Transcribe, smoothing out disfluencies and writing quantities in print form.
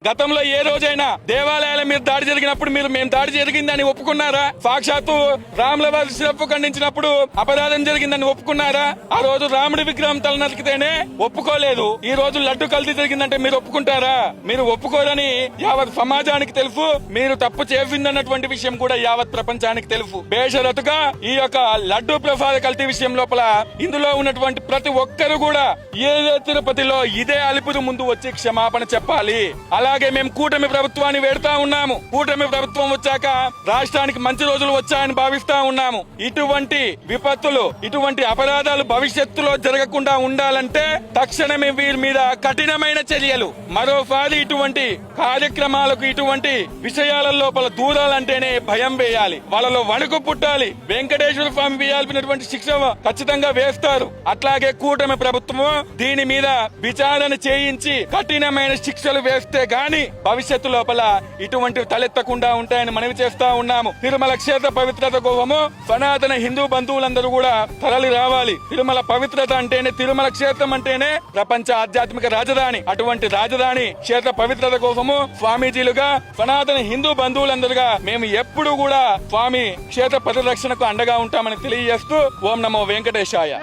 గతంలో ఏ రోజైనా దేవాలయాల మీద దాడి జరిగినప్పుడు మేము దాడి జరిగిందని ఒప్పుకున్నారా? సాక్షాత్తు రాముల వారి శిరప్పు ఖండించినప్పుడు అపరాధం జరిగిందని ఒప్పుకున్నారా? ఆ రోజు రాముడి విగ్రహం తలనరికితేనే ఒప్పుకోలేదు. ఈ రోజు లడ్డు కల్తీ జరిగిందంటే మీరు ఒప్పుకుంటారా? మీరు ఒప్పుకోరని యావత్ సమాజానికి తెలుసు. మీరు తప్పు చేసిందన్నటువంటి విషయం కూడా యావత్ ప్రపంచానికి తెలుసు. బేషరతుగా ఈ యొక్క లడ్డు ప్రసాద కల్తీ విషయం లోపల ఇందులో ఉన్నటువంటి ప్రతి ఒక్కరు కూడా ఏదే తిరుపతిలో ఇదే అలిపురు ముందు వచ్చి క్షమాపణ చెప్పాలి. అలాగే మేము కూటమి ప్రభుత్వాన్ని వేడుతా ఉన్నాము. కూటమి ప్రభుత్వం వచ్చాక రాష్ట్రానికి మంచి రోజులు వచ్చాయని భావిస్తా ఉన్నాము. ఇటువంటి విపత్తులు, ఇటువంటి అపరాధాలు భవిష్యత్తులో జరగకుండా ఉండాలంటే తక్షణమే వీరి మీద కఠినమైన చర్యలు. మరోసారి ఇటువంటి కార్యక్రమాలకు, ఇటువంటి విషయాల లోపల దూరాలంటేనే భయం వేయాలి, వాళ్ళలో వణుకు పుట్టాలి. వెంకటేశ్వర స్వామి వేయాల్సినటువంటి శిక్ష ఖచ్చితంగా వేస్తారు. అట్లాగే కూటమి ప్రభుత్వం దీని మీద విచారణ చేయించి కఠినమైన శిక్షలు వేస్తే గాని భవిష్యత్తు లోపల ఇటువంటి తలెత్తకుండా ఉంటాయని మనవి చేస్తా ఉన్నాము. తిరుమల క్షేత్ర పవిత్రత కోసము సనాతన హిందూ బంధువులందరూ కూడా తరలి రావాలి. తిరుమల పవిత్రత అంటేనే, తిరుమల క్షేత్రం అంటేనే ప్రపంచ ఆధ్యాత్మిక రాజధాని. అటువంటి రాజధాని క్షేత్ర పవిత్రత కోసము స్వామీజీలుగా, సనాతన హిందూ బంధువులందరుగా మేము ఎప్పుడు కూడా స్వామి క్షేత్ర పరిరక్షణకు అండగా ఉంటామని తెలియజేస్తూ ఓం నమో వెంకటేశాయ.